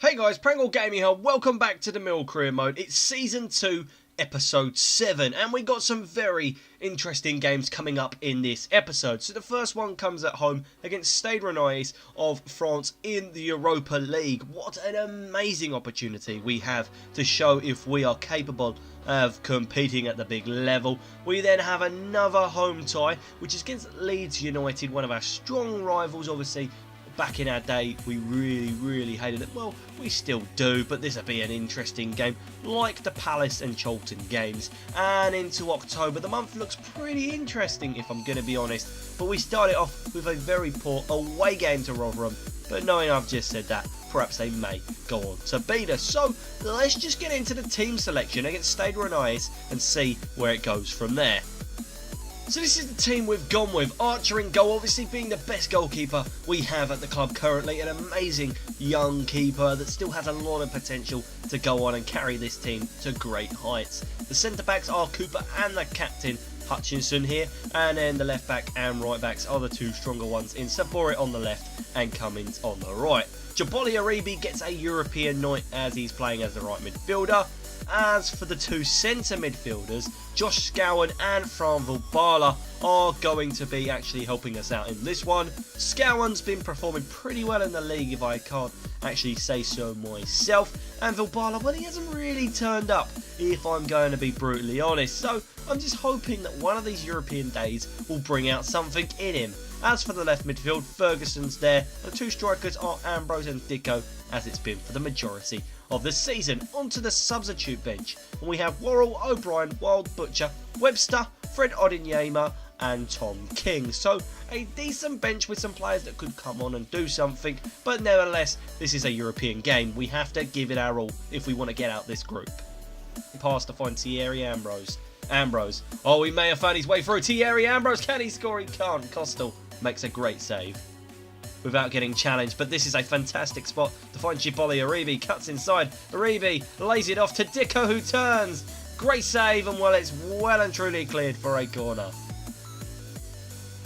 Hey guys, Prangell Gaming here. Welcome back to the Millwall Career Mode. It's Season 2, Episode 7, and we got some very interesting games coming up in this episode. So the first one comes at home against Stade Rennais of France in the Europa League. What an amazing opportunity we have to show if we are capable of competing at the big level. We then have another home tie, which is against Leeds United, one of our strong rivals, obviously. Back in our day, we really hated it. Well, we still do, but this will be an interesting game, like the Palace and Charlton games. And into October, the month looks pretty interesting, if I'm going to be honest. But we started off with a very poor away game to Rotherham. But knowing I've just said that, perhaps they may go on to beat us. So let's just get into the team selection against Stade Rennais and see where it goes from there. So this is the team we've gone with. Archer in goal, obviously being the best goalkeeper we have at the club currently. An amazing young keeper that still has a lot of potential to go on and carry this team to great heights. The centre-backs are Cooper and the captain, Hutchinson here. And then the left-back and right-backs are the two stronger ones in Sabore on the left and Cummins on the right. Jaboli Aribi gets a European night as he's playing as the right midfielder. As for the two centre midfielders, Josh Scowen and Prangell are going to be actually helping us out in this one. Scowen's been performing pretty well in the league, if I can't actually say so myself. And Vilbala, well, he hasn't really turned up, if I'm going to be brutally honest. So I'm just hoping that one of these European days will bring out something in him. As for the left midfield, Ferguson's there. The two strikers are Ambrose and Dicko, as it's been for the majority of the season. Onto the substitute bench, and we have Worrell, O'Brien, Wild Butcher, Webster, Fred Odinyema and Tom King. So a decent bench with some players that could come on and do something, but nevertheless this is a European game. We have to give it our all if we want to get out this group. Pass to find Thierry Ambrose. Oh, he may have found his way through. Thierry Ambrose, can he score? He can't. Costel makes a great save without getting challenged, but this is a fantastic spot to find Jaboli Aribi. Cuts inside, Aribi lays it off to Dicko, who turns. Great save, and well, it's well and truly cleared for a corner.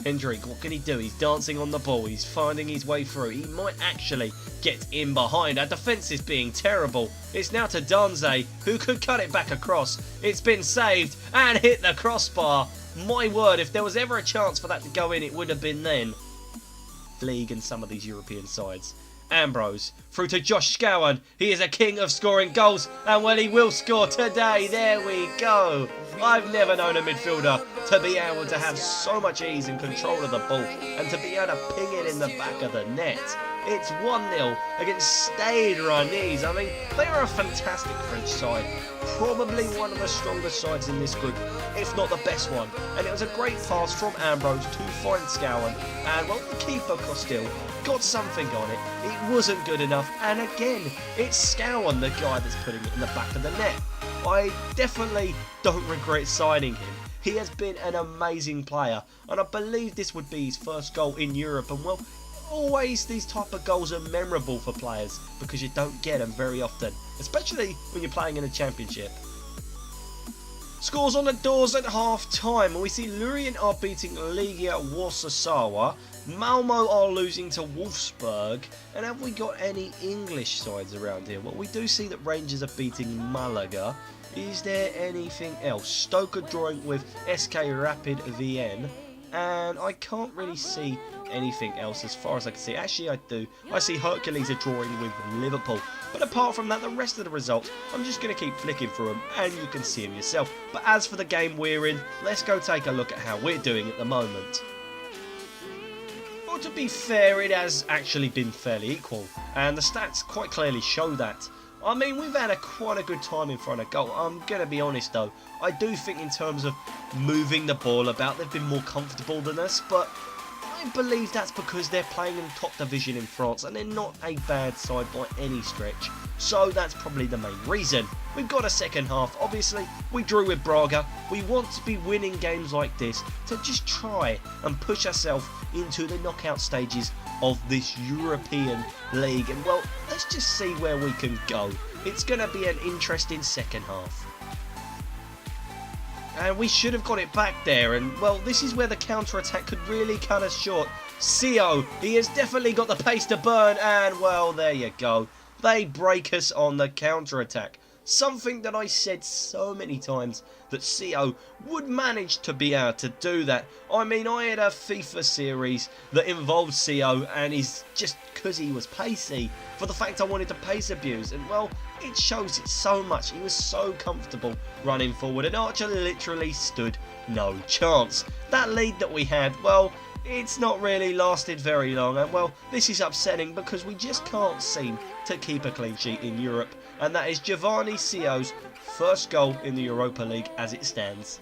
Hendrick, what can he do? He's dancing on the ball, he's finding his way through. He might actually get in behind. Our defence is being terrible. It's now to Danze, who could cut it back across. It's been saved and hit the crossbar. My word, if there was ever a chance for that to go in, it would have been then. League and some of these European sides. Ambrose through to Josh Scowen. He is a king of scoring goals, and well, he will score today. There we go. I've never known a midfielder to be able to have so much ease and control of the ball and to be able to ping it in the back of the net. It's 1-0 against Stade Rennais. I mean, they are a fantastic French side. Probably one of the strongest sides in this group, if not the best one. And it was a great pass from Ambrose to find Scowen. And well, the keeper, Costil, got something on it. It wasn't good enough. And again, it's Scowen, the guy that's putting it in the back of the net. I definitely don't regret signing him. He has been an amazing player. And I believe this would be his first goal in Europe. And well, always these type of goals are memorable for players because you don't get them very often, especially when you're playing in a championship. Scores on the doors at half time, and we see Lorient are beating Legia Warsaw. Malmo are losing to Wolfsburg. And have we got any English sides around here? Well, we do see that Rangers are beating Malaga. Is there anything else? Stoke are drawing with SK Rapid Vienna. And I can't really see anything else as far as I can see. Actually, I do. I see Hercules are drawing with Liverpool. But apart from that, the rest of the results, I'm just going to keep flicking through them and you can see them yourself. But as for the game we're in, let's go take a look at how we're doing at the moment. Well, to be fair, it has actually been fairly equal. And the stats quite clearly show that. I mean, we've had quite a good time in front of goal. I'm going to be honest though, I do think in terms of moving the ball about, they've been more comfortable than us, but I believe that's because they're playing in top division in France and they're not a bad side by any stretch. So that's probably the main reason. We've got a second half, obviously we drew with Braga. We want to be winning games like this to just try and push ourselves into the knockout stages of this European League. And well, let's just see where we can go. It's going to be an interesting second half. And we should have got it back there. And well, this is where the counter-attack could really cut us short. CO, he has definitely got the pace to burn. And well, there you go. they break us on the counter-attack. Something that I said so many times that CO would manage to be able to do that. I mean, I had a FIFA series that involved CO, and he's just because he was pacey, for the fact I wanted to pace abuse, and well, it shows it so much. He was so comfortable running forward, and Archer literally stood no chance. That lead that we had, well, it's not really lasted very long, and well, this is upsetting because we just can't seem to keep a clean sheet in Europe, and that is Giovanni CO's first goal in the Europa League as it stands.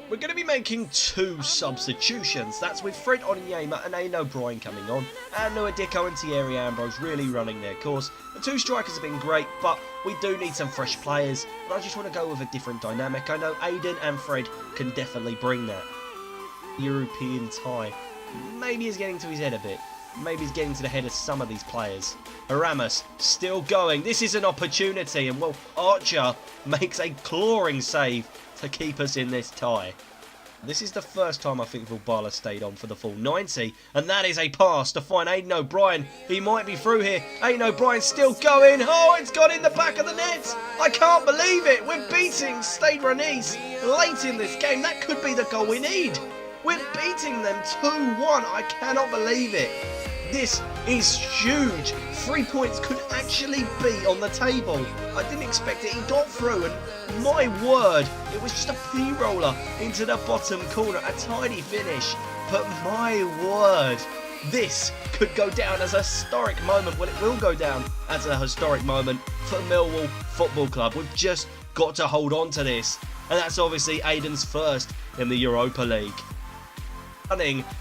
We're going to be making 2 substitutions. That's with Fred Onyema and Aiden O'Brien coming on, and Noah Dicko and Thierry Ambrose really running their course. The 2 strikers have been great, but we do need some fresh players, and I just want to go with a different dynamic. I know Aiden and Fred can definitely bring that. European tie. Maybe he's getting to his head a bit. Maybe he's getting to the head of some of these players. Ramos still going. This is an opportunity, and well, Archer makes a clawing save to keep us in this tie. This is the first time I think Vilbala stayed on for the full 90, and that is a pass to find Aiden O'Brien. He might be through here. Aiden O'Brien still going. Oh, it's got in the back of the net. I can't believe it. We're beating Stade Rennais late in this game. That could be the goal we need. We're beating them 2-1. I cannot believe it. This is huge. 3 points could actually be on the table. I didn't expect it. He got through, and my word, it was just a P-roller into the bottom corner. A tidy finish. But my word, this could go down as a historic moment. Well, it will go down as a historic moment for Millwall Football Club. We've just got to hold on to this. And that's obviously Aiden's first in the Europa League.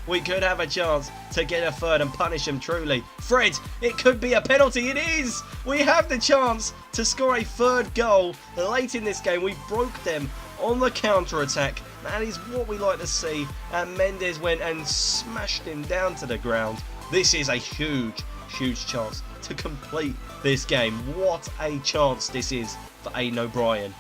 We could have a chance to get a third and punish him truly. Fred, it could be a penalty. It is. We have the chance to score a third goal late in this game. We broke them on the counter-attack. That is what we like to see. And Mendes went and smashed him down to the ground. This is a huge, huge chance to complete this game. What a chance this is for Aiden O'Brien.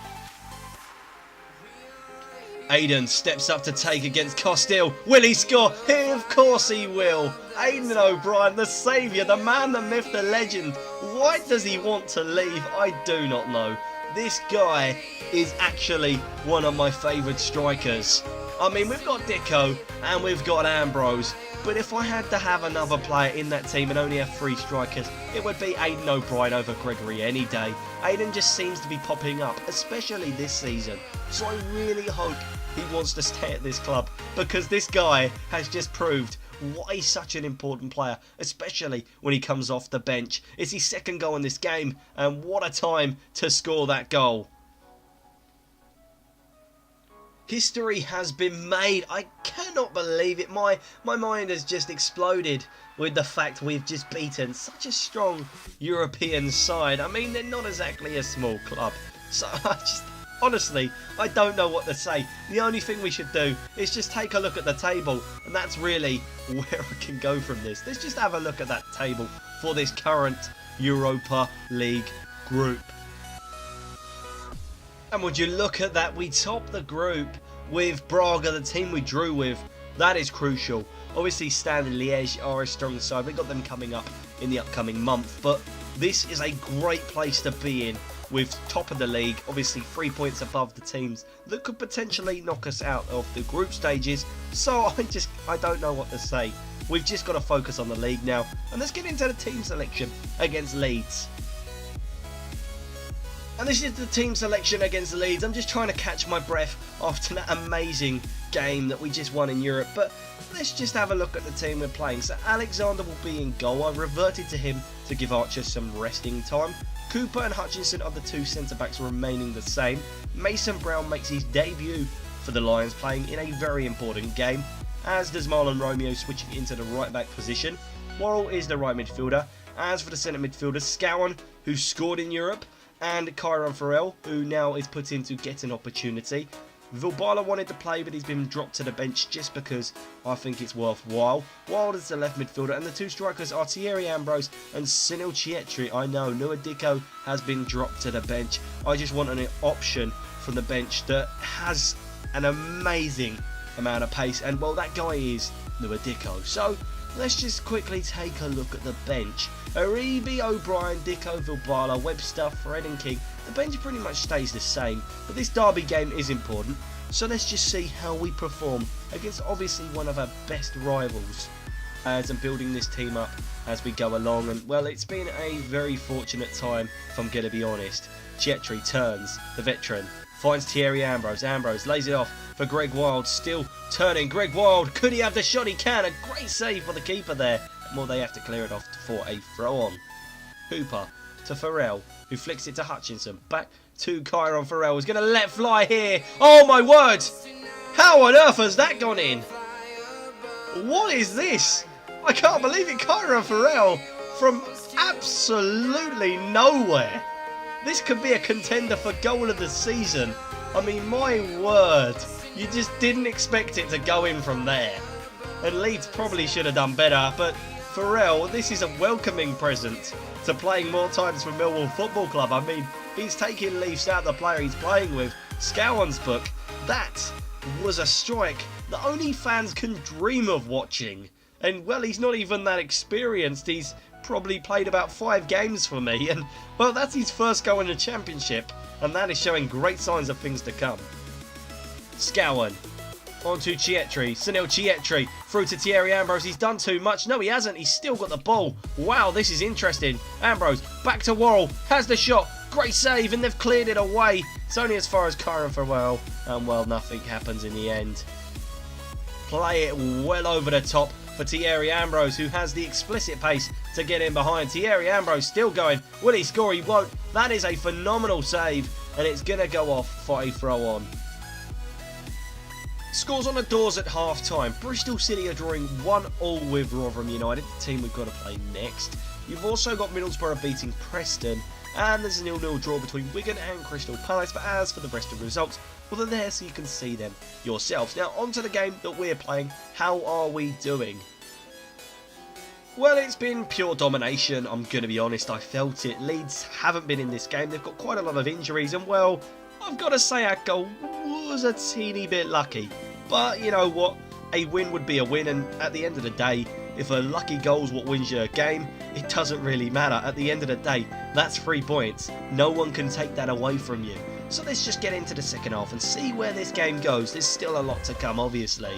Aiden steps up to take against Costille. Will he score? Of course he will. Aiden O'Brien, the saviour, the man, the myth, the legend. Why does he want to leave? I do not know. This guy is actually one of my favourite strikers. I mean, we've got Dicko and we've got Ambrose, but if I had to have another player in that team and only have 3 strikers, it would be Aiden O'Brien over Gregory any day. Aiden just seems to be popping up, especially this season. So I really hope he wants to stay at this club, because this guy has just proved why he's such an important player, especially when he comes off the bench. It's his second goal in this game, and what a time to score that goal. History has been made. I cannot believe it. My mind has just exploded with the fact we've just beaten such a strong European side. I mean, they're not exactly a small club. So honestly, I don't know what to say. The only thing we should do is just take a look at the table, and that's really where I can go from this. Let's just have a look at that table for this current Europa League group. And would you look at that, we top the group with Braga, the team we drew with. That is crucial. Obviously, Stade Liège are a strong side. We've got them coming up in the upcoming month. But this is a great place to be in with top of the league. Obviously, 3 points above the teams that could potentially knock us out of the group stages. So I don't know what to say. We've just got to focus on the league now. And let's get into the team selection against Leeds. And this is the team selection against Leeds. I'm just trying to catch my breath after that amazing game that we just won in Europe. But let's just have a look at the team we're playing. So Alexander will be in goal. I've reverted to him to give Archer some resting time. Cooper and Hutchinson are the 2 centre-backs remaining the same. Mason Brown makes his debut for the Lions, playing in a very important game, as does Marlon Romeo, switching into the right-back position. Worrell is the right midfielder. As for the centre midfielders, Scowen, who scored in Europe, and Kyron Farrell, who now is put in to get an opportunity. Vilbala wanted to play, but he's been dropped to the bench just because I think it's worthwhile. Wild is the left midfielder, and the 2 strikers are Thierry Ambrose and Sunil Chietri. I know, Noah Dicko has been dropped to the bench. I just want an option from the bench that has an amazing amount of pace, and well, that guy is Noah Dicko. So let's just quickly take a look at the bench. Aribi, O'Brien, Dicko, Vilbala, Webster, Fred and King. The bench pretty much stays the same, but this derby game is important, so let's just see how we perform against obviously one of our best rivals. As I'm building this team up as we go along, and well, it's been a very fortunate time if I'm going to be honest. Chetri turns, the veteran, finds Thierry Ambrose. Ambrose lays it off for Greg Wild, still turning. Greg Wild, could he have the shot? He can. A great save for the keeper there. Well, they have to clear it off for a throw on. Hooper to Farrell, who flicks it to Hutchinson. Back to Kyron Farrell, who's going to let fly here. Oh my word! How on earth has that gone in? What is this? I can't believe it. Kyron Farrell from absolutely nowhere. This could be a contender for goal of the season. I mean, my word. You just didn't expect it to go in from there. And Leeds probably should have done better, but Farrell, this is a welcoming present to playing more times for Millwall Football Club. I mean, he's taking leaves out of the player he's playing with. Scowan's book, that was a strike that only fans can dream of watching. And, well, he's not even that experienced. He's probably played about 5 games for me. And, well, that's his first goal in the Championship. And that is showing great signs of things to come. Scowan. On to Chietri. Sunil Chietri. Through to Thierry Ambrose. He's done too much. No, he hasn't. He's still got the ball. Wow, this is interesting. Ambrose. Back to Worrell. Has the shot. Great save. And they've cleared it away. It's only as far as Kyron Farrell. And, well, nothing happens in the end. Play it well over the top for Thierry Ambrose, who has the explicit pace to get in behind. Thierry Ambrose still going. Will he score? He won't. That is a phenomenal save, and it's going to go off for a throw on. Scores on the doors at half-time. Bristol City are drawing 1-1 with Rotherham United, the team we've got to play next. You've also got Middlesbrough beating Preston, and there's a 0-0 draw between Wigan and Crystal Palace. But as for the rest of the results, well, they're there so you can see them yourselves. Now, on to the game that we're playing. How are we doing? Well, it's been pure domination, I'm going to be honest. I felt it. Leeds haven't been in this game. They've got quite a lot of injuries, and, well, I've got to say our goal was a teeny bit lucky. But, you know what? A win would be a win, and at the end of the day, if a lucky goal's what wins your game, it doesn't really matter. At the end of the day, that's 3 points. No one can take that away from you. So let's just get into the second half and see where this game goes. There's still a lot to come, obviously.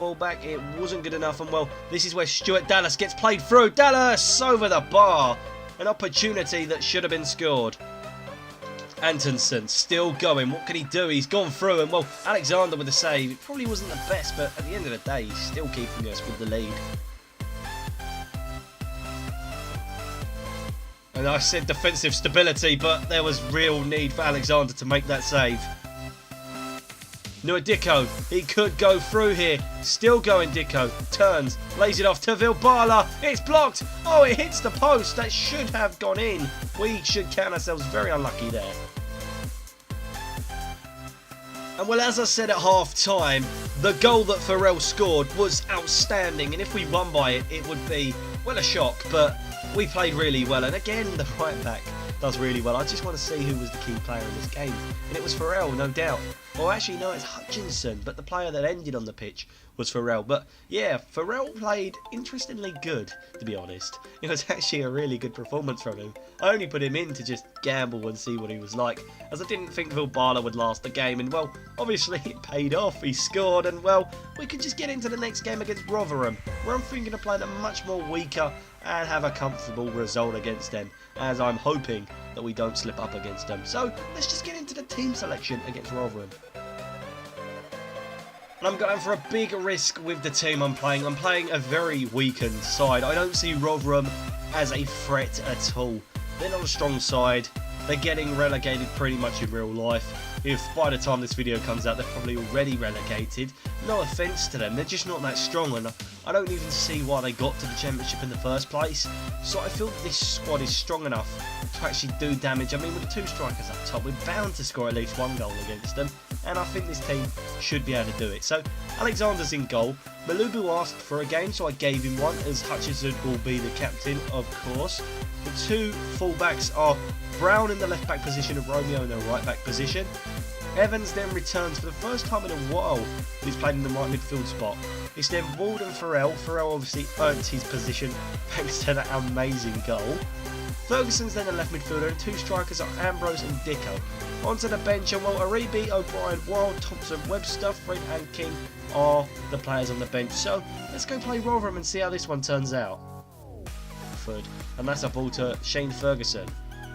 Ball back, it wasn't good enough, and, well, this is where Stuart Dallas gets played through. Dallas over the bar. An opportunity that should have been scored. Antonsen still going. What can he do? He's gone through, and, well, Alexander with the save. It probably wasn't the best, but at the end of the day, he's still keeping us with the lead. And I said defensive stability, but there was real need for Alexander to make that save. Noah Dicko, he could go through here. Still going, Dicko. Turns, lays it off to Vilbala. It's blocked. Oh, it hits the post. That should have gone in. We should count ourselves very unlucky there. And, well, as I said at half-time, the goal that Farrell scored was outstanding. And if we won by it, it would be, well, a shock. But we played really well. And, again, the right back does really well. I just want to see who was the key player in this game. And it was Farrell, no doubt. Or actually, no, it's Hutchinson. But the player that ended on the pitch was Farrell. But, yeah, Farrell played interestingly good, to be honest. It was actually a really good performance from him. I only put him in to just gamble and see what he was like, as I didn't think Vilbala would last the game. And, well, obviously it paid off. He scored, and, well, we could just get into the next game against Rotherham, where I'm thinking of playing them much more weaker and have a comfortable result against them, as I'm hoping that we don't slip up against them. So let's just get into the team selection against Rotherham. And I'm going for a big risk with the team I'm playing. I'm playing a very weakened side. I don't see Rotherham as a threat at all. They're not a strong side. They're getting relegated pretty much in real life. If by the time this video comes out, they're probably already relegated. No offence to them, they're just not that strong, and I don't even see why they got to the Championship in the first place. So I feel this squad is strong enough to actually do damage. I mean, with the 2 strikers up top, we're bound to score at least 1 goal against them, and I think this team should be able to do it. So Alexander's in goal. Malubu asked for a game, so I gave him one, as Hutchinson will be the captain, of course. The 2 fullbacks are Brown in the left-back position and Romeo in the right-back position. Evans then returns for the first time in a while. He's played in the right midfield spot. It's then Ward and Farrell. Farrell obviously earned his position thanks to that amazing goal. Ferguson's then a left midfielder, and 2 strikers are Ambrose and Dicko. Onto the bench, and well, Aribi, O'Brien, Wild, Thompson, Webster, Fred and King are the players on the bench. So let's go play Rotherham and see how this one turns out. And that's a ball to Shane Ferguson.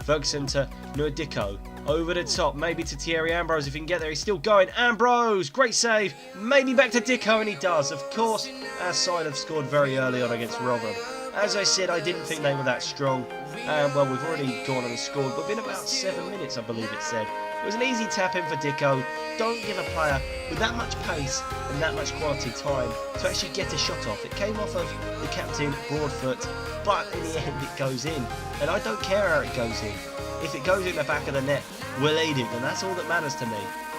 Ferguson to Nuadicko. Over the top, maybe to Thierry Ambrose if he can get there. He's still going. Ambrose, great save. Maybe back to Dicko, and he does. Of course, our side have scored very early on against Rotherham. As I said, I didn't think they were that strong. And well, we've already gone and scored. But within about 7 minutes, I believe it said. It was an easy tap in for Dicko. Don't give a player with that much pace and that much quality time to actually get a shot off. It came off of the captain, Broadfoot, but in the end it goes in. And I don't care how it goes in. If it goes in the back of the net, we're leading, and that's all that matters to me.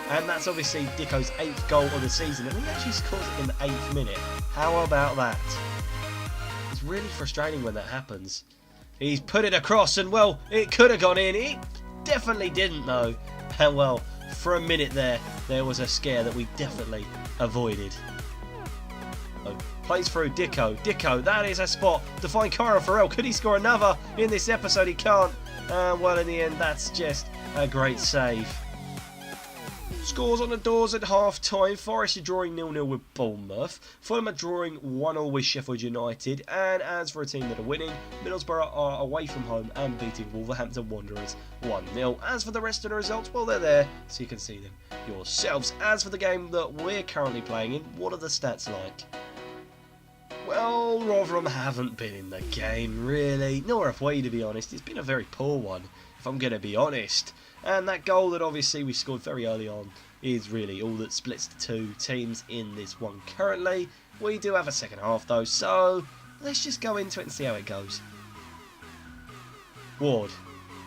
And that's obviously Dicko's 8th goal of the season, and he actually scores it in the 8th minute. How about that? It's really frustrating when that happens. He's put it across, and well, it could have gone in. It definitely didn't, though. And well, for a minute there was a scare that we definitely avoided. Plays through Dicko. Dicko, that is a spot to find Kyron Farrell. Could he score another in this episode? He can't. Well, in the end, that's just a great save. Scores on the doors at half-time. Forest are drawing 0-0 with Bournemouth. Fulham are drawing 1-1 with Sheffield United. And as for a team that are winning, Middlesbrough are away from home and beating Wolverhampton Wanderers 1-0. As for the rest of the results, well, they're there, so you can see them yourselves. As for the game that we're currently playing in, what are the stats like? Well, Rotherham haven't been in the game, really. Nor have we, to be honest. It's been a very poor one, if I'm going to be honest. And that goal that obviously we scored very early on is really all that splits the 2 teams in this one currently. We do have a second half, though, so let's just go into it and see how it goes. Ward.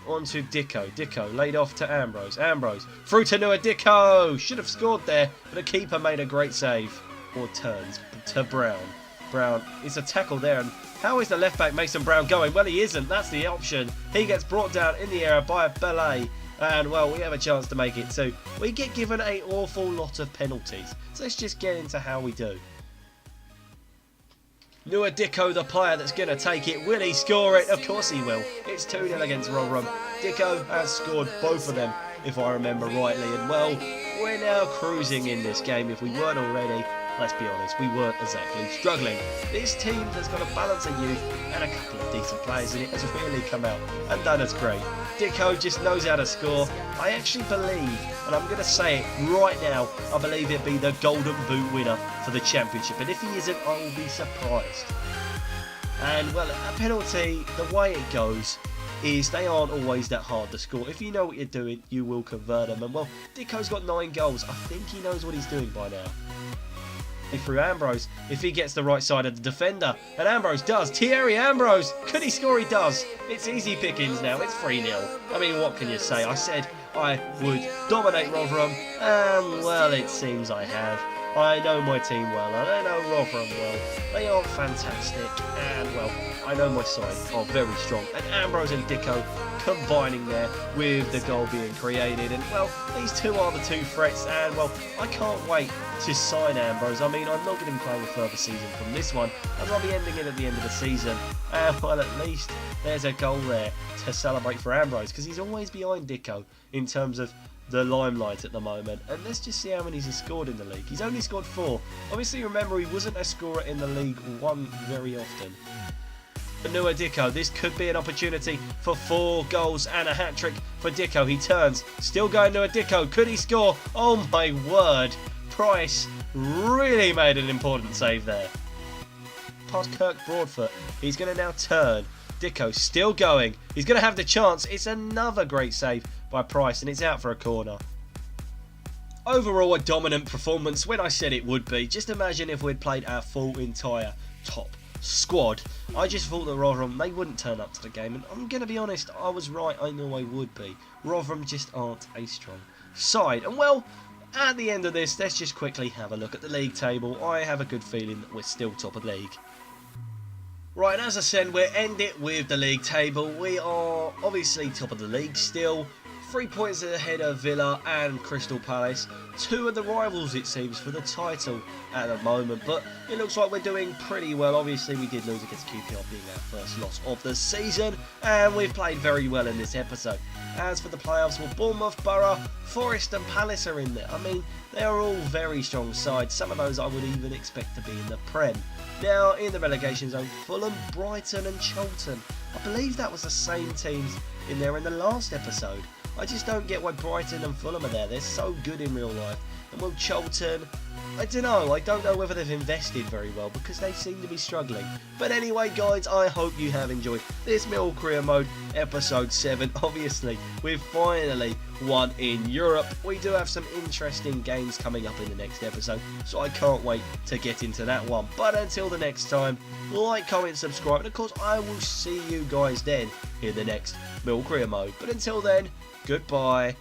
On to Dicko. Dicko laid off to Ambrose. Ambrose. Through to Nuadicko. Should have scored there, but the keeper made a great save. Ward turns to Brown. Brown, it's a tackle there, and how is the left back Mason Brown going? Well, he isn't, that's the option. He gets brought down in the air by a Belay, and well, we have a chance to make it too. We get given an awful lot of penalties, so let's just get into how we do. Nuadicko, the player that's going to take it, will he score it? Of course he will. It's 2-0 against Rotherham. Dicko has scored both of them, if I remember rightly, and well, we're now cruising in this game if we weren't already. Let's be honest, we weren't exactly struggling. This team has got a balance of youth and a couple of decent players in it has really come out and done us great. Dicko just knows how to score. I actually believe, and I'm going to say it right now, I believe he'll be the Golden Boot winner for the Championship. And if he isn't, I will be surprised. And well, a penalty, the way it goes is they aren't always that hard to score. If you know what you're doing, you will convert them. And well, Dicko's got 9 goals. I think he knows what he's doing by now. Through Ambrose, if he gets the right side of the defender, and Ambrose does. Thierry Ambrose, could he score? He does. It's easy pickings now. It's 3-0. I mean, what can you say? I said I would dominate Rotherham, and well, it seems I have. I know my team well, and I know Rotherham well. They are fantastic, and well, I know my side are very strong. And Ambrose and Dicko combining there with the goal being created, and well, these two are the 2 threats, and well, I can't wait to sign Ambrose. I mean, I'm not going to be playing a further season from this one, as I'll be ending it at the end of the season. And well, at least there's a goal there to celebrate for Ambrose, because he's always behind Dicko in terms of the limelight at the moment. And let's just see how many he's scored in the league. He's only scored 4. Obviously, remember, he wasn't a scorer in the League 1 very often. Nuadicko, this could be an opportunity for 4 goals and a hat-trick for Dicko. He turns, still going Nuadicko. Could he score? Oh my word. Price really made an important save there. Past Kirk Broadfoot. He's going to now turn. Dicko still going. He's going to have the chance. It's another great save by Price, and it's out for a corner. Overall, a dominant performance when I said it would be. Just imagine if we'd played our full entire top squad. I just thought that Rotherham, they wouldn't turn up to the game, and I'm going to be honest, I was right. I knew I would be. Rotherham just aren't a strong side. And well, at the end of this, let's just quickly have a look at the league table. I have a good feeling that we're still top of the league. Right, and as I said, we'll end it with the league table. We are obviously top of the league still. 3 points ahead of Villa and Crystal Palace. 2 of the rivals, it seems, for the title at the moment. But it looks like we're doing pretty well. Obviously, we did lose against QPR, being our first loss of the season. And we've played very well in this episode. As for the playoffs, well, Bournemouth, Borough, Forest and Palace are in there. I mean, they are all very strong sides. Some of those I would even expect to be in the Prem. Now, in the relegation zone, Fulham, Brighton and Charlton. I believe that was the same teams in there in the last episode. I just don't get why Brighton and Fulham are there. They're so good in real life. And well, Charlton, I don't know. I don't know whether they've invested very well because they seem to be struggling. But anyway, guys, I hope you have enjoyed this Millwall Career Mode episode 7. Obviously, we've finally won in Europe. We do have some interesting games coming up in the next episode, so I can't wait to get into that one. But until the next time, like, comment, subscribe, and of course, I will see you guys then in the next Millwall Career Mode. But until then, goodbye.